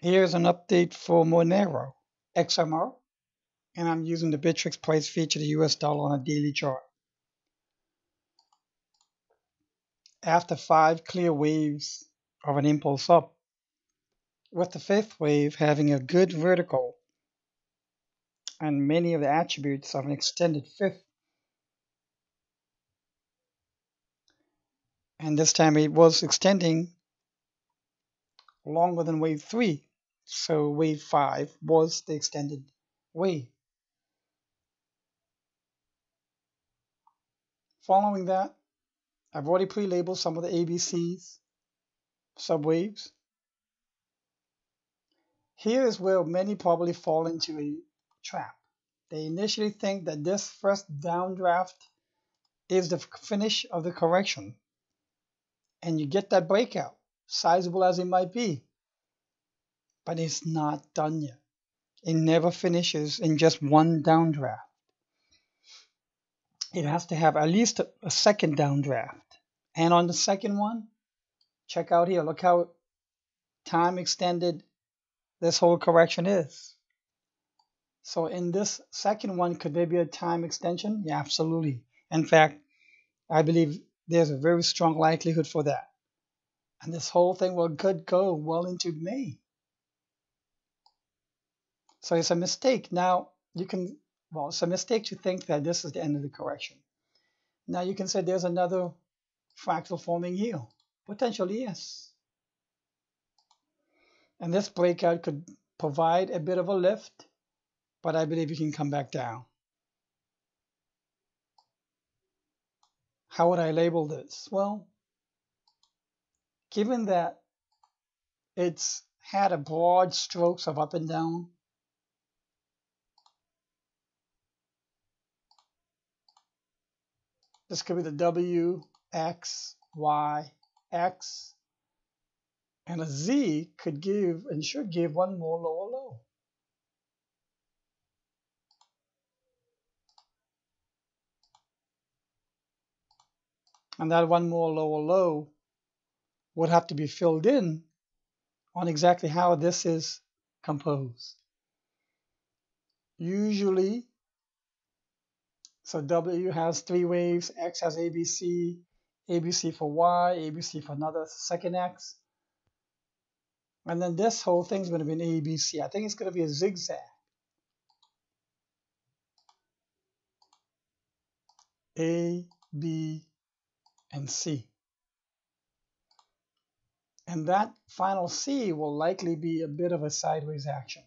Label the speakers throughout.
Speaker 1: Here's an update for Monero, XMR, and I'm using the Bittrex price feature, the US dollar on a daily chart. After 5 clear waves of an impulse up, with the 5th wave having a good vertical and many of the attributes of an extended 5th, and this time it was extending longer than wave 3, so wave 5 was the extended wave. Following that, I've already pre-labeled some of the ABCs, subwaves. Here is where many probably fall into a trap. They initially think that this first downdraft is the finish of the correction, and you get that breakout, sizable as it might be, but it's not done yet. It never finishes in just one downdraft. It has to have at least a second downdraft. And on the second one, check out here, look how time extended this whole correction is. So in this second one, could there be a time extension? Yeah, absolutely. In fact, I believe there's a very strong likelihood for that. And this whole thing could go well into May. So it's a mistake. Now you can, well, it's a mistake to think that this is the end of the correction. Now you can say there's another fractal forming here. Potentially, yes. And this breakout could provide a bit of a lift, but I believe you can come back down. How would I label this? Well, given that it's had a broad strokes of up and down, this could be the W, X, Y, X, and a Z could give and should give one more lower low. And that one more lower low would have to be filled in on exactly how this is composed. Usually, so W has 3 waves, X has ABC, ABC for Y, ABC for another second X. And then this whole thing is going to be an ABC. I think it's going to be a zigzag. A, B, and C. And that final C will likely be a bit of a sideways action.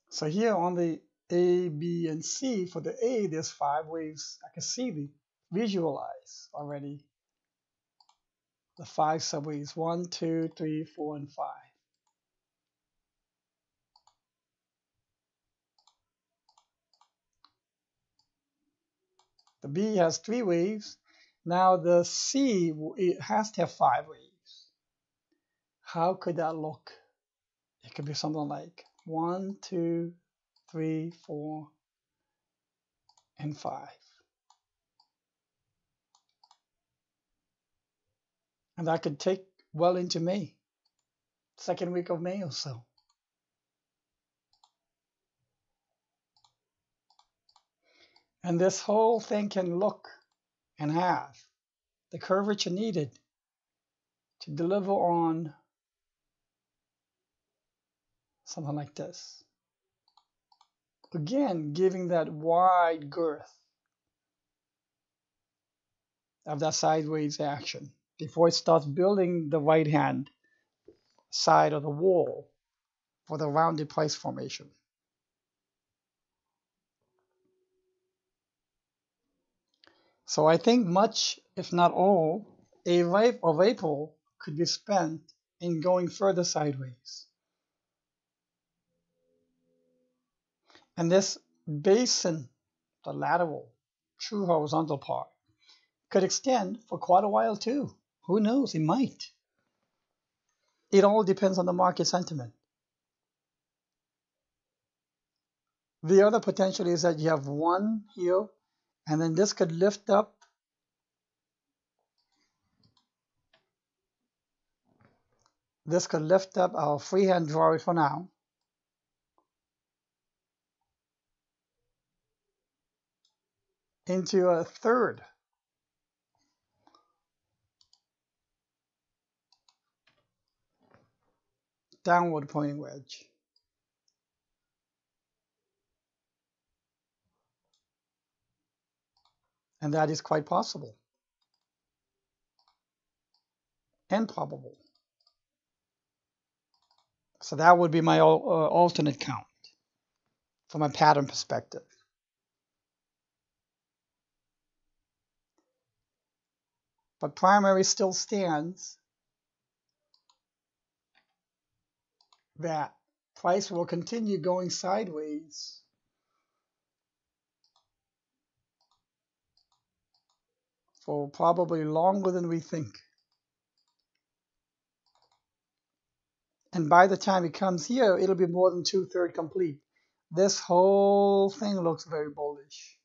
Speaker 1: So here on the A, B, and C, for the A, there's 5 waves. I can see visualize already the 5 subwaves, 1, 2, 3, 4, and 5. The B has 3 waves. Now the C, it has to have 5 waves. How could that look? It could be something like 1, 2, 3, 4, and 5. And that could take well into May, second week of May or so. And this whole thing can look and have the curvature needed to deliver on something like this. Again, giving that wide girth of that sideways action before it starts building the right hand side of the wall for the rounded price formation. So I think much, if not all, of April could be spent in going further sideways. And this basin, the lateral, true horizontal part, could extend for quite a while too. Who knows? It might. It all depends on the market sentiment. The other potential is that you have one here, and then this could lift up our freehand drawer for now. Into a third downward pointing wedge. And that is quite possible and probable. So that would be my alternate count from a pattern perspective. But primary still stands that price will continue going sideways for probably longer than we think. And by the time it comes here, it'll be more than 2/3 complete. This whole thing looks very bullish.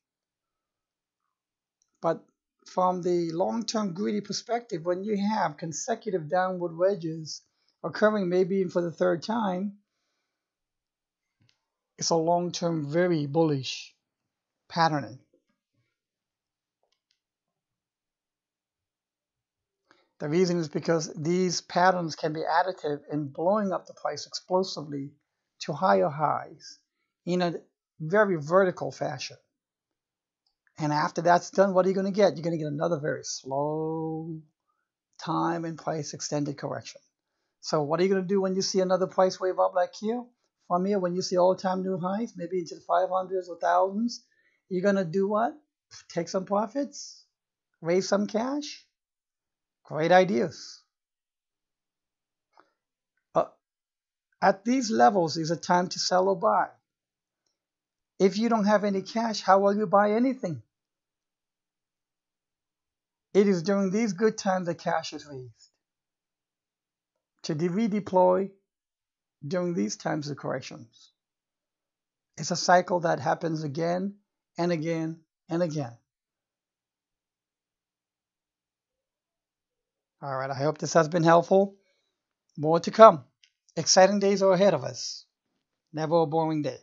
Speaker 1: But from the long-term greedy perspective, when you have consecutive downward wedges occurring maybe even for the third time, it's a long-term very bullish patterning. The reason is because these patterns can be additive in blowing up the price explosively to higher highs in a very vertical fashion. And after that's done, what are you going to get? You're going to get another very slow time and price extended correction. So what are you going to do when you see another price wave up like here? From here, when you see all-time new highs, maybe into the 500s or thousands, you're going to do what? Take some profits? Raise some cash? Great ideas. At these levels is a time to sell or buy. If you don't have any cash, how will you buy anything? It is during these good times that cash is raised to redeploy during these times of corrections. It's a cycle that happens again and again and again. All right, I hope this has been helpful. More to come. Exciting days are ahead of us. Never a boring day.